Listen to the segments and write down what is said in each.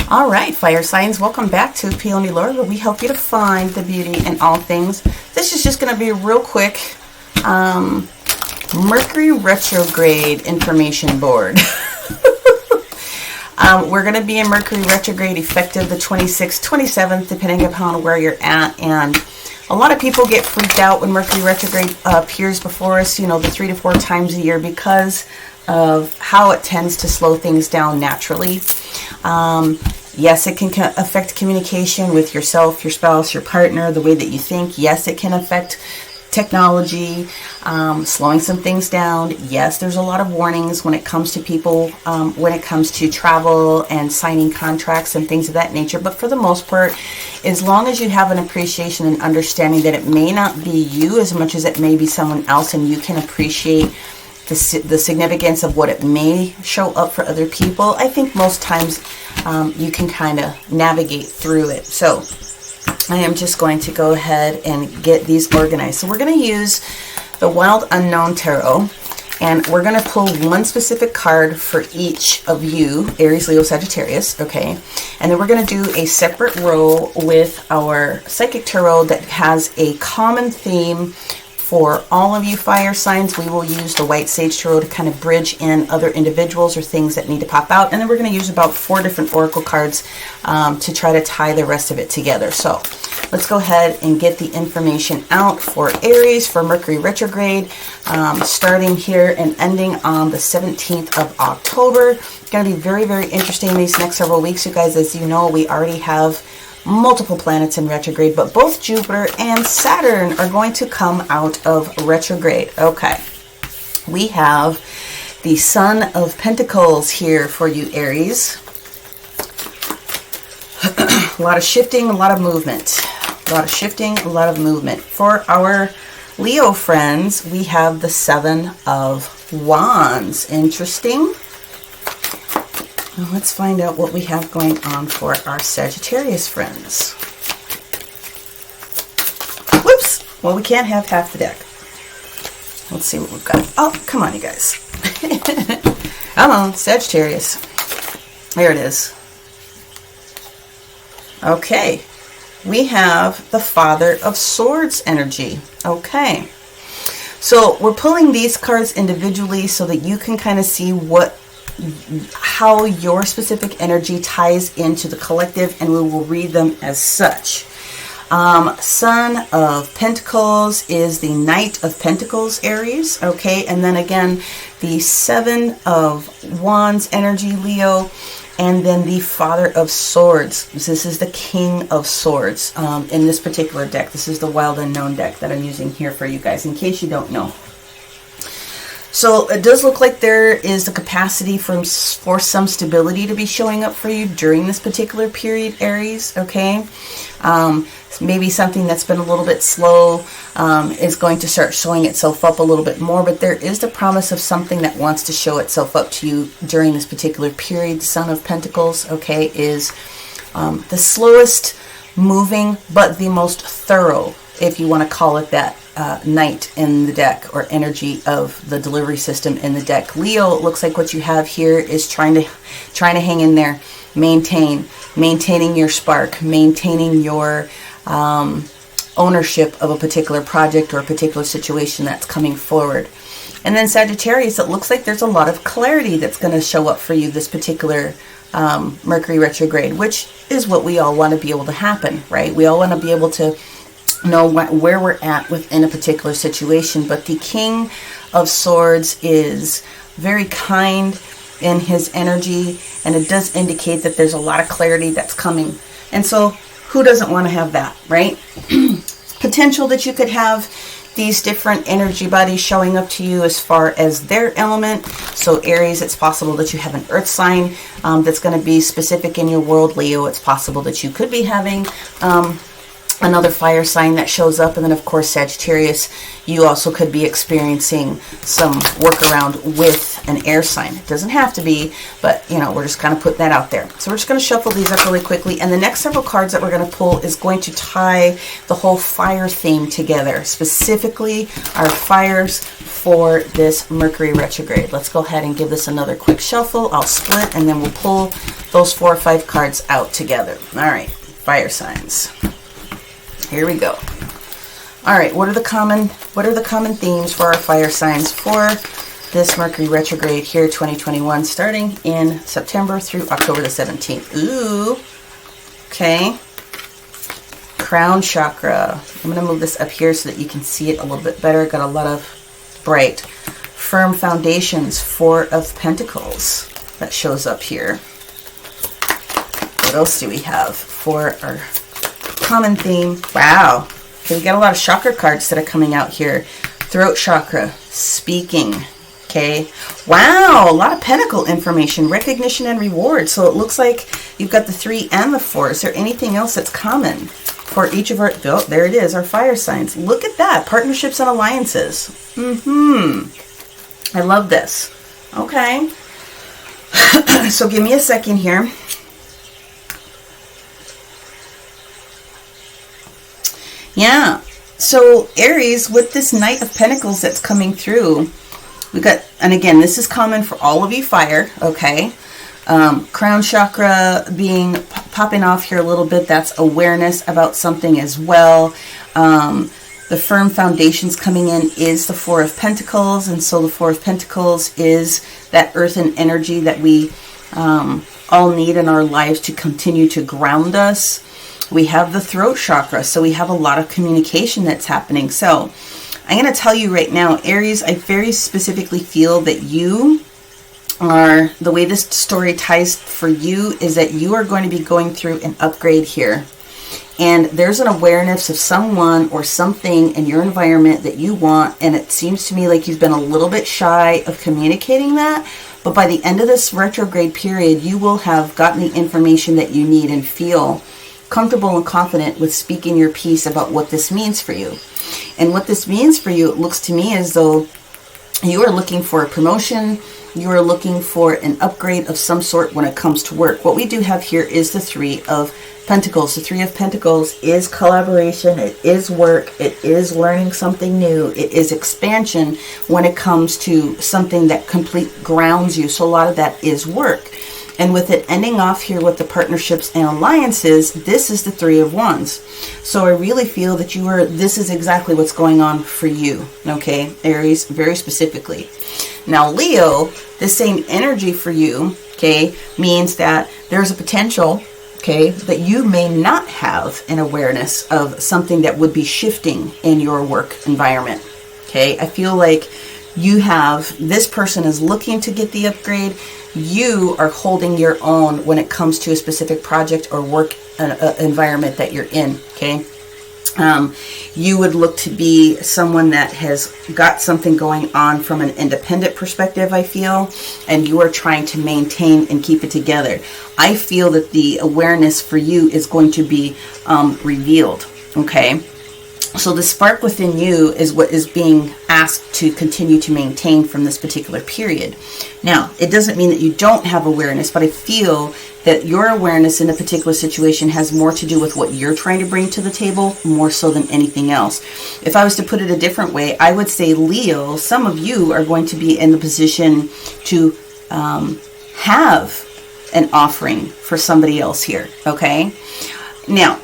All right, fire signs, welcome back to Peony Lore, where we help you to find the beauty in all things. This is just going to be a real quick Mercury retrograde information board. We're going to be in Mercury retrograde effective the 26th, 27th, depending upon where you're at. And a lot of people get freaked out when Mercury retrograde appears before us, you know, the 3 to 4 times a year, because of how it tends to slow things down naturally. Yes, it can affect communication with yourself, your spouse, your partner, the way that you think. Yes, it can affect technology, slowing some things down. Yes, there's a lot of warnings when it comes to people, when it comes to travel and signing contracts and things of that nature. But for the most part, as long as you have an appreciation and understanding that it may not be you as much as it may be someone else, and you can appreciate the significance of what it may show up for other people, I think most times you can kind of navigate through it. So I am just going to go ahead and get these organized. So we're going to use the Wild Unknown Tarot, and we're going to pull one specific card for each of you, Aries, Leo, Sagittarius, okay? And then we're going to do a separate row with our Psychic Tarot that has a common theme. For all of you fire signs, we will use the White Sage Tarot to kind of bridge in other individuals or things that need to pop out. And then we're going to use about 4 different oracle cards to try to tie the rest of it together. So let's go ahead and get the information out for Aries, for Mercury retrograde, starting here and ending on the 17th of October. It's going to be very, very interesting these next several weeks, you guys. As you know, we already have multiple planets in retrograde, but both Jupiter and Saturn are going to come out of retrograde. Okay, we have the Son of Pentacles here for you, Aries. A lot of shifting, a lot of movement. A lot of shifting, a lot of movement. For our Leo friends, we have the Seven of Wands. Interesting. Well, let's find out what we have going on for our Sagittarius friends. Whoops! Well, we can't have half the deck. Let's see what we've got. Oh, come on, you guys. Come on, Sagittarius. There it is. Okay. We have the Father of Swords energy. Okay. So we're pulling these cards individually so that you can kind of see how your specific energy ties into the collective, and we will read them as such. Son of Pentacles is the Knight of Pentacles, Aries, okay, and then again the Seven of Wands energy, Leo, and then the Father of Swords. This is the King of Swords in this particular deck. This is the Wild Unknown deck that I'm using here for you guys, in case you don't know. So it does look like there is the capacity for some stability to be showing up for you during this particular period, Aries, okay? Maybe something that's been a little bit slow is going to start showing itself up a little bit more, but there is the promise of something that wants to show itself up to you during this particular period. The Son of Pentacles, okay, is the slowest moving, but the most thorough, if you want to call it that, knight in the deck, or energy of the delivery system in the deck. Leo, it looks like what you have here is trying to hang in there, maintaining your spark, maintaining your ownership of a particular project or a particular situation that's coming forward. And then Sagittarius, it looks like there's a lot of clarity that's going to show up for you this particular Mercury retrograde, which is what we all want to be able to happen, right? We all want to be able to know where we're at within a particular situation. But the King of Swords is very kind in his energy, and it does indicate that there's a lot of clarity that's coming. And so who doesn't want to have that, right? Potential that you could have these different energy bodies showing up to you as far as their element. So Aries, it's possible that you have an earth sign that's going to be specific in your world. Leo, it's possible that you could be having another fire sign that shows up. And then of course Sagittarius, you also could be experiencing some workaround with an air sign. It doesn't have to be, but you know, we're just kind of putting that out there. So we're just going to shuffle these up really quickly, and the next several cards that we're going to pull is going to tie the whole fire theme together, specifically our fires for this Mercury retrograde. Let's go ahead and give this another quick shuffle. I'll split and then we'll pull those 4 or 5 cards out together. All right, fire signs. Here we go. All right, what are the common themes for our fire signs for this Mercury retrograde here 2021, starting in September through October the 17th? Ooh. Okay. Crown chakra. I'm going to move this up here so that you can see it a little bit better. Got a lot of bright, firm foundations. 4 of Pentacles. That shows up here. What else do we have for our common theme? Wow. Okay, we got a lot of chakra cards that are coming out here. Throat chakra, speaking. Okay. Wow, a lot of pentacle information, recognition and reward. So it looks like you've got the 3 and the 4. Is there anything else that's common for each of our, oh, there it is, our fire signs. Look at that, partnerships and alliances. I love this. Okay. So give me a second here. Yeah. So Aries, with this Knight of Pentacles that's coming through, we got, and again, this is common for all of you fire, okay? Crown chakra popping off here a little bit. That's awareness about something as well. The firm foundations coming in is the 4 of Pentacles, and so the 4 of Pentacles is that earthen energy that we all need in our lives to continue to ground us. We have the throat chakra, so we have a lot of communication that's happening. So I'm going to tell you right now, Aries, I very specifically feel that you are, the way this story ties for you is that you are going to be going through an upgrade here. And there's an awareness of someone or something in your environment that you want, and it seems to me like you've been a little bit shy of communicating that. But by the end of this retrograde period, you will have gotten the information that you need and feel comfortable and confident with speaking your piece about what this means for you. And what this means for you, it looks to me as though you are looking for a promotion, you are looking for an upgrade of some sort when it comes to work. What we do have here is the 3 of Pentacles. The 3 of Pentacles is collaboration, it is work, it is learning something new, it is expansion when it comes to something that grounds you. So a lot of that is work. And with it ending off here with the partnerships and alliances, this is the 3 of Wands. So I really feel that this is exactly what's going on for you, okay, Aries, very specifically. Now, Leo, the same energy for you, okay, means that there's a potential, okay, that you may not have an awareness of something that would be shifting in your work environment, okay? I feel like this person is looking to get the upgrade. You are holding your own when it comes to a specific project or work environment that you're in, okay? You would look to be someone that has got something going on from an independent perspective, I feel, and you are trying to maintain and keep it together. I feel that the awareness for you is going to be revealed, okay? So the spark within you is what is being asked to continue to maintain from this particular period. Now, it doesn't mean that you don't have awareness, but I feel that your awareness in a particular situation has more to do with what you're trying to bring to the table, more so than anything else. If I was to put it a different way, I would say, Leo, some of you are going to be in the position to have an offering for somebody else here, okay? Now,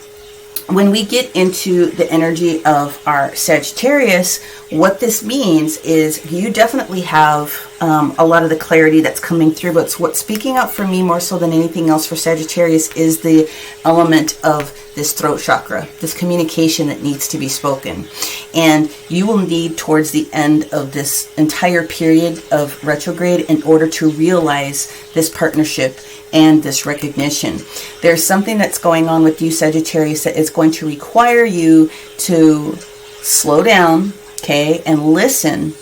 when we get into the energy of our Sagittarius, what this means is you definitely have a lot of the clarity that's coming through. But what's speaking up for me more so than anything else for Sagittarius is the element of this throat chakra, this communication that needs to be spoken. And you will need towards the end of this entire period of retrograde in order to realize this partnership and this recognition. There's something that's going on with you, Sagittarius, that is going to require you to slow down, okay, and listen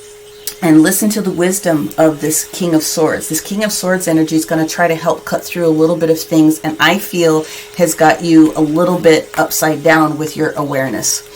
to the wisdom of this King of Swords. This King of Swords energy is going to try to help cut through a little bit of things, and I feel has got you a little bit upside down with your awareness.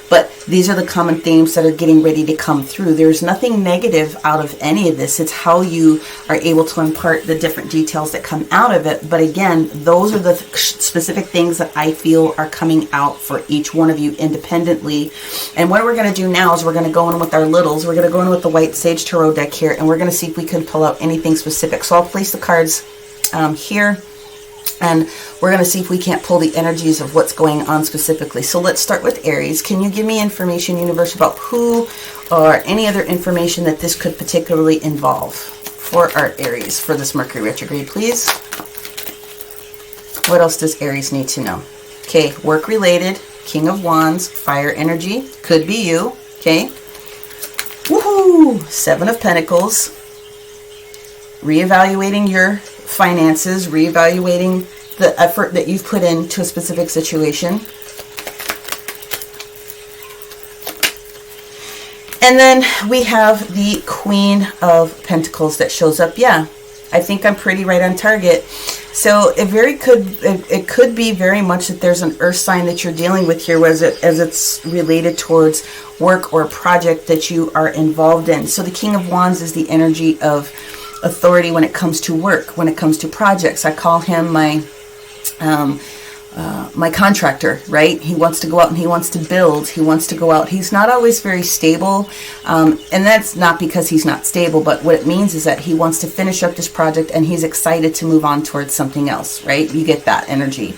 But these are the common themes that are getting ready to come through. There's nothing negative out of any of this. It's how you are able to impart the different details that come out of it. But again, those are the specific things that I feel are coming out for each one of you independently. And what we're going to do now is we're going to go in with our littles. We're going to go in with the White Sage Tarot deck here, and we're going to see if we can pull out anything specific. So I'll place the cards here. And we're going to see if we can't pull the energies of what's going on specifically. So let's start with Aries. Can you give me information, universe, about who or any other information that this could particularly involve for our Aries for this Mercury retrograde, please? What else does Aries need to know? Okay, work related, King of Wands, fire energy, could be you. Okay. Woohoo! 7 of Pentacles. Reevaluating your finances, reevaluating the effort that you've put into a specific situation. And then we have the Queen of Pentacles that shows up. Yeah, I think I'm pretty right on target. So it could be very much that there's an earth sign that you're dealing with here as it's related towards work or project that you are involved in. So the King of Wands is the energy of authority when it comes to work, when it comes to projects. I call him my contractor, right? He wants to go out and he wants to build. He wants to go out. He's not always very stable. And that's not because he's not stable, but what it means is that he wants to finish up this project and he's excited to move on towards something else, right? You get that energy.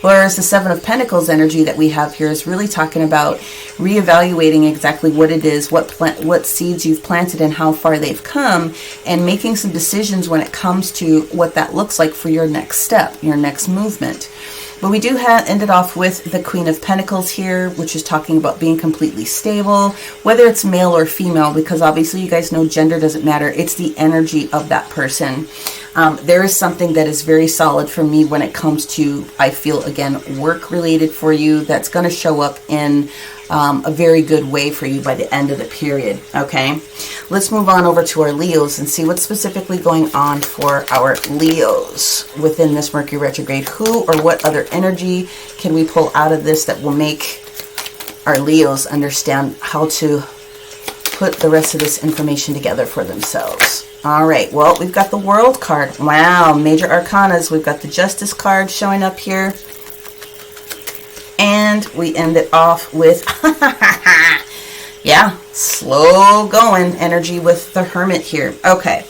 Whereas the 7 of Pentacles energy that we have here is really talking about reevaluating exactly what it is, what seeds you've planted and how far they've come, and making some decisions when it comes to what that looks like for your next step, your next movement. But we do end it off with the Queen of Pentacles here, which is talking about being completely stable, whether it's male or female, because obviously you guys know gender doesn't matter. It's the energy of that person. There is something that is very solid for me when it comes to, I feel, again, work related for you that's going to show up in a very good way for you by the end of the period. Okay, let's move on over to our Leos and see what's specifically going on for our Leos within this Mercury retrograde. Who or what other energy can we pull out of this that will make our Leos understand how to put the rest of this information together for themselves? All right, well, we've got the World card. Wow, major arcanas. We've got the Justice card showing up here. And we end it off with, yeah, slow going energy with the Hermit here. Okay,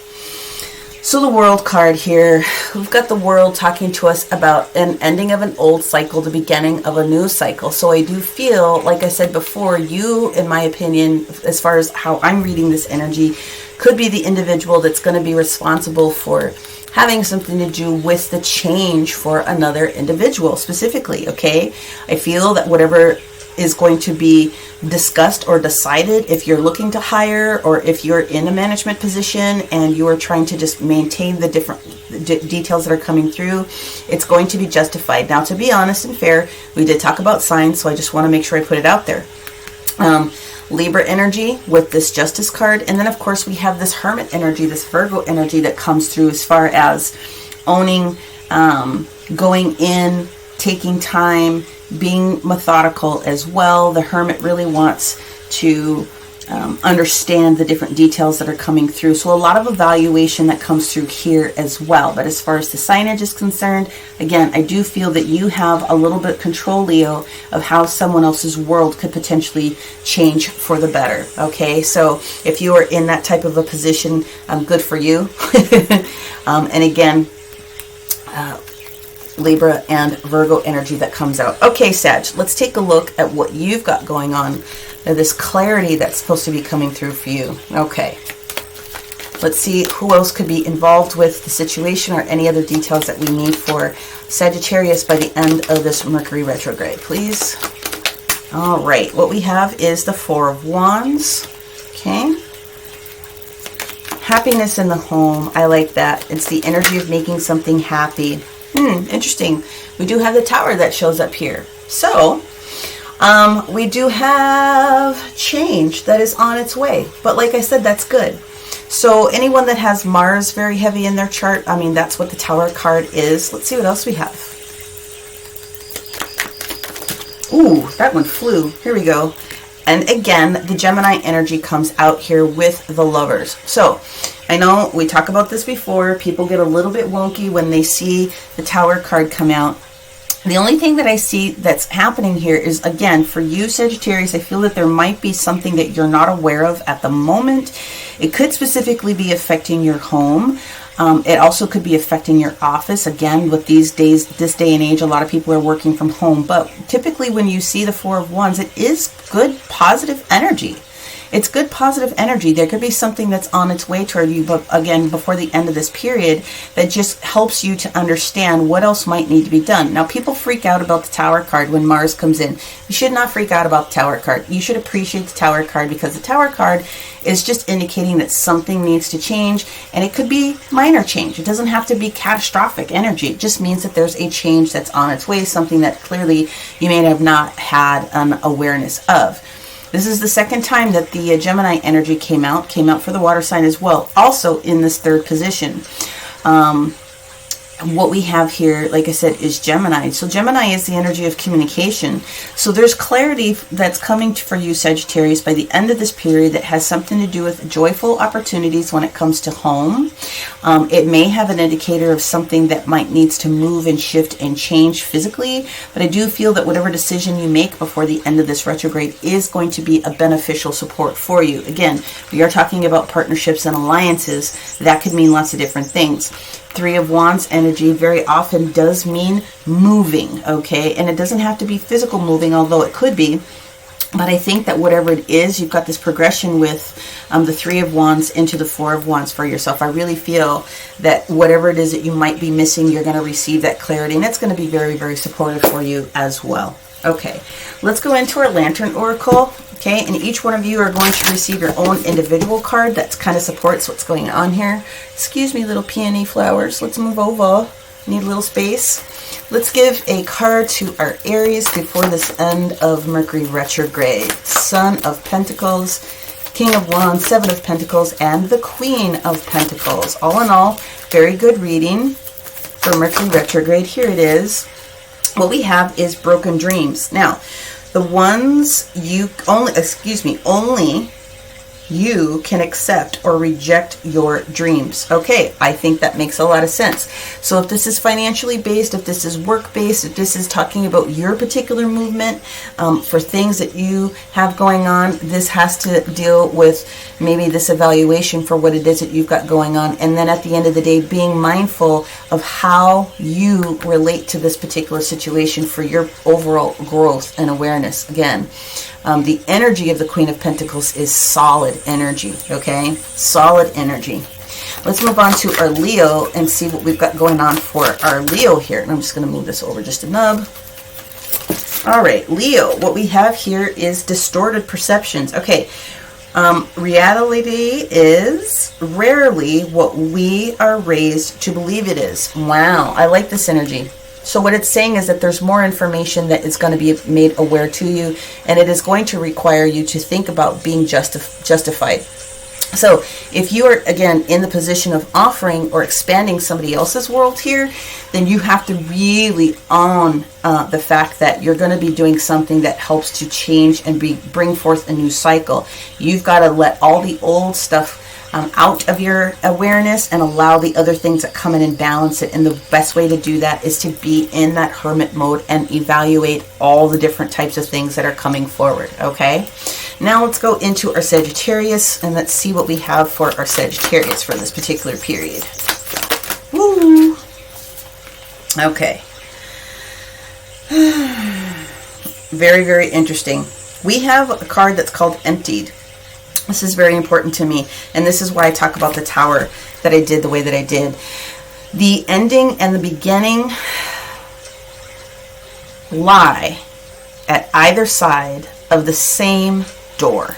so the World card here, we've got the World talking to us about an ending of an old cycle, the beginning of a new cycle. So I do feel, like I said before, you, in my opinion, as far as how I'm reading this energy, could be the individual that's going to be responsible for having something to do with the change for another individual specifically, okay? I feel that whatever is going to be discussed or decided, if you're looking to hire or if you're in a management position and you are trying to just maintain the different details that are coming through, it's going to be justified. Now, to be honest and fair, we did talk about signs, so I just want to make sure I put it out there. Libra energy with this Justice card, and then of course we have this Hermit energy, this Virgo energy that comes through as far as owning, going in, taking time, being methodical as well. The Hermit really wants to understand the different details that are coming through. So a lot of evaluation that comes through here as well. But as far as the signage is concerned, again, I do feel that you have a little bit of control, Leo, of how someone else's world could potentially change for the better. Okay, so if you are in that type of a position, good for you. And again, Libra and Virgo energy that comes out. Okay, Sag, let's take a look at what you've got going on. This clarity that's supposed to be coming through for you. Okay, let's see who else could be involved with the situation or any other details that we need for Sagittarius by the end of this Mercury retrograde, please. All right, what we have is the 4 of Wands. Okay, happiness in the home. I like that. It's the energy of making something happy. Interesting. We do have the Tower that shows up here. So we do have change that is on its way. But like I said, that's good. So anyone that has Mars very heavy in their chart, I mean, that's what the Tower card is. Let's see what else we have. Ooh, that one flew. Here we go. And again, the Gemini energy comes out here with the Lovers. So I know we talked about this before. People get a little bit wonky when they see the Tower card come out. The only thing that I see that's happening here is, again, for you, Sagittarius, I feel that there might be something that you're not aware of at the moment. It could specifically be affecting your home. It also could be affecting your office. Again, with these days, this day and age, a lot of people are working from home. But typically when you see the Four of Wands, it is good, positive energy. It's good, positive energy. There could be something that's on its way toward you, but again, before the end of this period, that just helps you to understand what else might need to be done. Now, people freak out about the Tower card when Mars comes in. You should not freak out about the Tower card. You should appreciate the Tower card, because the Tower card is just indicating that something needs to change, and it could be minor change. It doesn't have to be catastrophic energy. It just means that there's a change that's on its way, something that clearly you may have not had an awareness of. This is the second time that the Gemini energy came out for the water sign as well, also in this third position. What we have here, like I said, is Gemini. So Gemini is the energy of communication. So there's clarity that's coming for you, Sagittarius, by the end of this period that has something to do with joyful opportunities when it comes to home. It may have an indicator of something that might needs to move and shift and change physically, but I do feel that whatever decision you make before the end of this retrograde is going to be a beneficial support for you. Again, we are talking about partnerships and alliances. That could mean lots of different things. Three of Wands energy very often does mean moving, okay? And it doesn't have to be physical moving, although it could be. But I think that whatever it is, you've got this progression with the Three of Wands into the Four of Wands for yourself. I really feel that whatever it is that you might be missing, you're going to receive that clarity. And it's going to be very, very supportive for you as well. Okay, let's go into our Lantern Oracle. Okay, and each one of you are going to receive your own individual card that kind of supports what's going on here. Excuse me, little peony flowers. Let's move over. Need a little space. Let's give a card to our Aries before this end of Mercury retrograde. Son of Pentacles, King of Wands, Seven of Pentacles, and the Queen of Pentacles. All in all, very good reading for Mercury retrograde. Here it is. What we have is broken dreams. Now, the ones you only you can accept or reject your dreams. Okay, I think that makes a lot of sense. So if this is financially based, if this is work based, if this is talking about your particular movement for things that you have going on, this has to deal with maybe this evaluation for what it is that you've got going on. And then at the end of the day, being mindful of how you relate to this particular situation for your overall growth and awareness. Again, the energy of the Queen of Pentacles is solid energy, okay? Solid energy. Let's move on to our Leo and see what we've got going on for our Leo here. And I'm just going to move this over just a nub. All right, Leo, what we have here is distorted perceptions. Okay, reality is rarely what we are raised to believe it is. Wow, I like this energy. So what it's saying is that there's more information that is going to be made aware to you, and it is going to require you to think about being justified. So if you are, again, in the position of offering or expanding somebody else's world here, then you have to really own the fact that you're going to be doing something that helps to change and bring forth a new cycle. You've got to let all the old stuff out of your awareness and allow the other things that come in and balance it. And the best way to do that is to be in that hermit mode and evaluate all the different types of things that are coming forward. Okay, now let's go into our Sagittarius and let's see what we have for our Sagittarius for this particular period. Woo! Okay. Very, very interesting. We have a card that's called Emptied. This is very important to me, and this is why I talk about the Tower that I did the way that I did. The ending and the beginning lie at either side of the same door.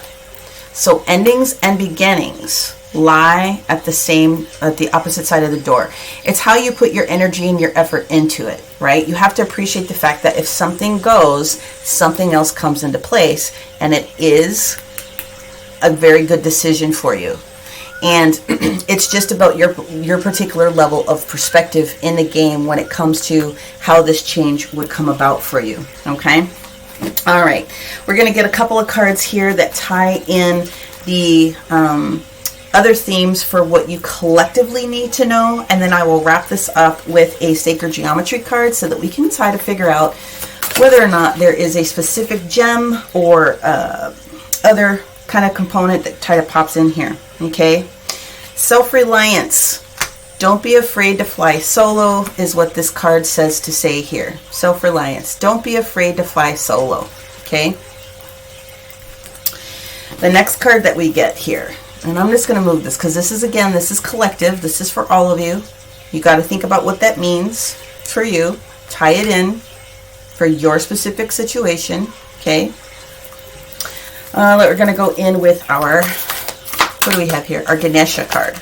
So endings and beginnings lie at the opposite side of the door. It's how you put your energy and your effort into it, right? You have to appreciate the fact that if something goes, something else comes into place, and it is a very good decision for you. And it's just about your particular level of perspective in the game when it comes to how this change would come about for you. Okay? All right. We're going to get a couple of cards here that tie in the other themes for what you collectively need to know. And then I will wrap this up with a sacred geometry card so that we can try to figure out whether or not there is a specific gem or other kind of component that kind of pops in here. Okay, self-reliance. Don't be afraid to fly solo is what this card says to say here. Self-reliance. Don't be afraid to fly solo. Okay. The next card that we get here, and I'm just going to move this because this is, again, this is collective. This is for all of you. You got to think about what that means for you. Tie it in for your specific situation. Okay. We're going to go in with our, what do we have here? Our Ganesha card.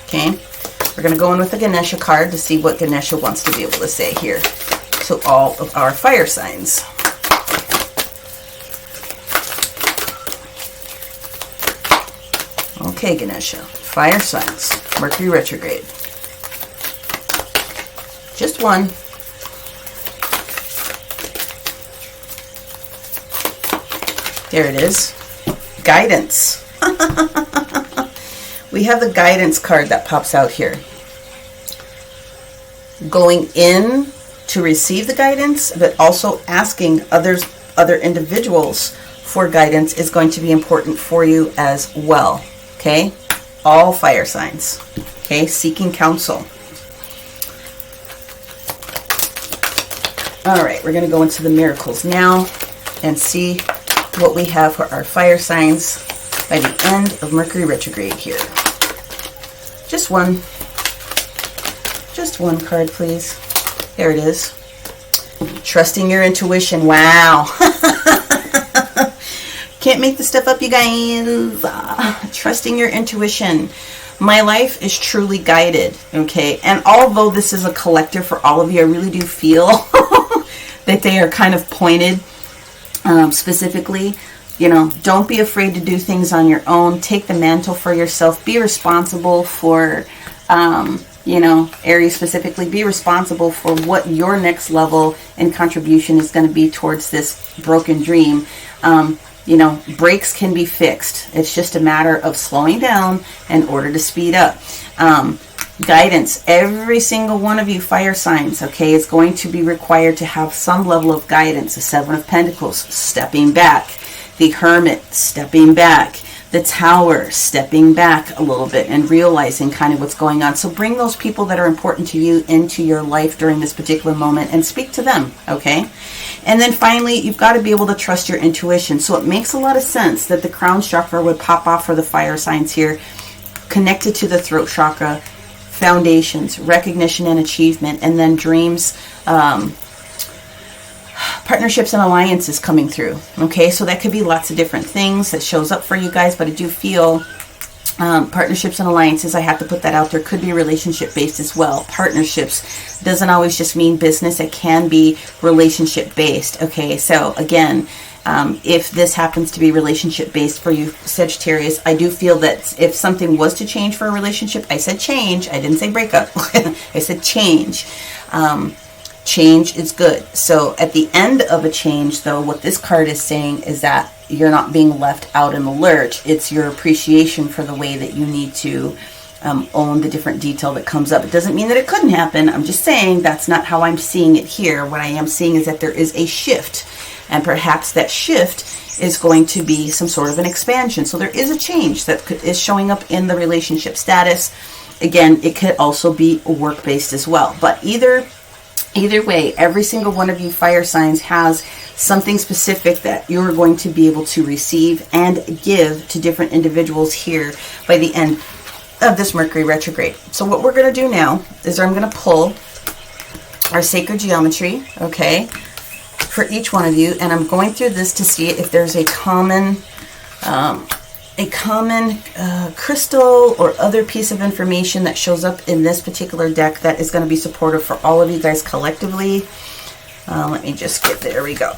Okay. We're going to go in with the Ganesha card to see what Ganesha wants to be able to say here. So all of our fire signs. Okay, Ganesha. Fire signs. Mercury retrograde. Just one. There it is. Guidance. We have the guidance card that pops out here. Going in to receive the guidance, but also asking other individuals for guidance is going to be important for you as well. Okay? All fire signs. Okay? Seeking counsel. All right, we're going to go into the miracles now and see what we have for our fire signs by the end of Mercury retrograde here. Just one card, please. There it is. Trusting your intuition. Wow. Can't make this stuff up, you guys. Trusting your intuition. My life is truly guided, okay? And although this is a collective for all of you, I really do feel that they are kind of pointed specifically. You know, don't be afraid to do things on your own. Take the mantle for yourself. Be responsible for, you know, Aries specifically, be responsible for what your next level and contribution is going to be towards this broken dream. You know, breaks can be fixed. It's just a matter of slowing down in order to speed up. Guidance. Every single one of you fire signs, okay, is going to be required to have some level of guidance. The Seven of Pentacles, stepping back. The Hermit, stepping back. The Tower, stepping back a little bit and realizing kind of what's going on. So bring those people that are important to you into your life during this particular moment and speak to them, okay? And then finally, you've got to be able to trust your intuition. So it makes a lot of sense that the crown chakra would pop off for the fire signs here, connected to the throat chakra, foundations, recognition and achievement, and then dreams, partnerships and alliances coming through. Okay, so that could be lots of different things that shows up for you guys, but I do feel partnerships and alliances, I have to put that out there, could be relationship based as well. Partnerships doesn't always just mean business, it can be relationship based. Okay, so again, if this happens to be relationship based for you, Sagittarius, I do feel that if something was to change for a relationship, I said change, I didn't say breakup. I said change. Change is good. So at the end of a change, though, what this card is saying is that you're not being left out in the lurch. It's your appreciation for the way that you need to own the different detail that comes up. It doesn't mean that it couldn't happen. I'm just saying that's not how I'm seeing it here. What I am seeing is that there is a shift, and perhaps that shift is going to be some sort of an expansion. So there is a change that is showing up in the relationship status. Again, it could also be work-based as well. But either way, every single one of you fire signs has something specific that you're going to be able to receive and give to different individuals here by the end of this Mercury retrograde. So what we're going to do now is I'm going to pull our sacred geometry, okay, for each one of you, and I'm going through this to see if there's a common crystal or other piece of information that shows up in this particular deck that is going to be supportive for all of you guys collectively. Let me just get there. We go.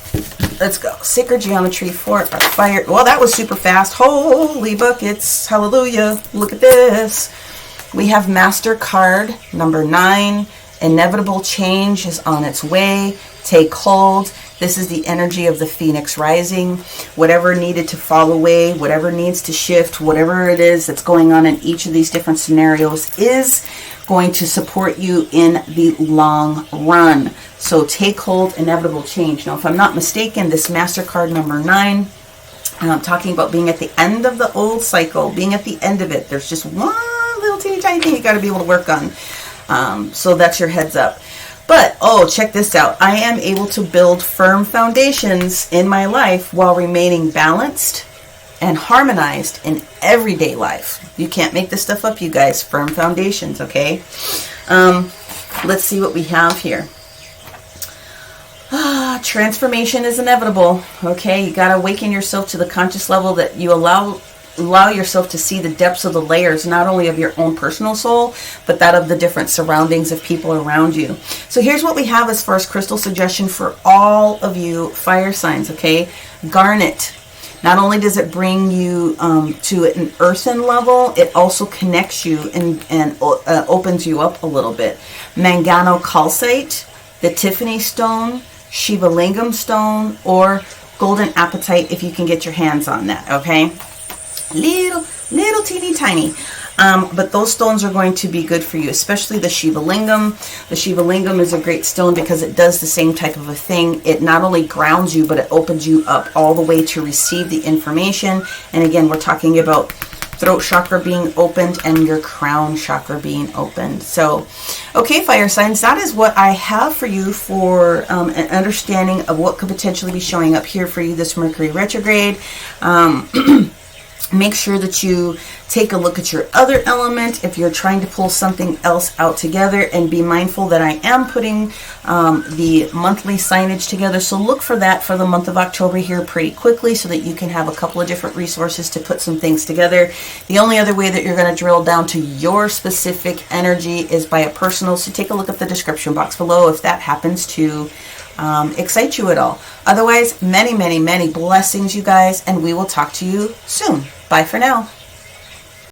Let's go. Sacred geometry for our fire. Well, that was super fast. Holy buckets. Hallelujah. Look at this. We have Master card number 9. Inevitable change is on its way. Take hold. This is the energy of the Phoenix rising. Whatever needed to fall away, whatever needs to shift, whatever it is that's going on in each of these different scenarios is going to support you in the long run. So take hold, inevitable change. Now, if I'm not mistaken, this Master card number 9, talking about being at the end of the old cycle, being at the end of it. There's just one little teeny tiny thing you got to be able to work on. So that's your heads up. But, oh, check this out. I am able to build firm foundations in my life while remaining balanced and harmonized in everyday life. You can't make this stuff up, you guys. Firm foundations, okay? Let's see what we have here. Transformation is inevitable, okay? You got to awaken yourself to the conscious level that you allow yourself to see the depths of the layers, not only of your own personal soul, but that of the different surroundings of people around you. So here's what we have as far as crystal suggestion for all of you fire signs, okay? Garnet. Not only does it bring you to an earthen level, it also connects you and opens you up a little bit. Mangano calcite, the Tiffany stone, Shiva lingam stone, or golden apatite if you can get your hands on that, okay? Little teeny tiny. But those stones are going to be good for you, especially the Shiva lingam. The Shiva lingam is a great stone because it does the same type of a thing. It not only grounds you, but it opens you up all the way to receive the information. And again, we're talking about throat chakra being opened and your crown chakra being opened. So, okay, fire signs, that is what I have for you for an understanding of what could potentially be showing up here for you this Mercury retrograde. Make sure that you take a look at your other element if you're trying to pull something else out together, and be mindful that I am putting the monthly signage together. So look for that for the month of October here pretty quickly so that you can have a couple of different resources to put some things together. The only other way that you're going to drill down to your specific energy is by a personal. So take a look at the description box below if that happens to excite you at all. Otherwise, many, many, many blessings, you guys, and we will talk to you soon. Bye for now.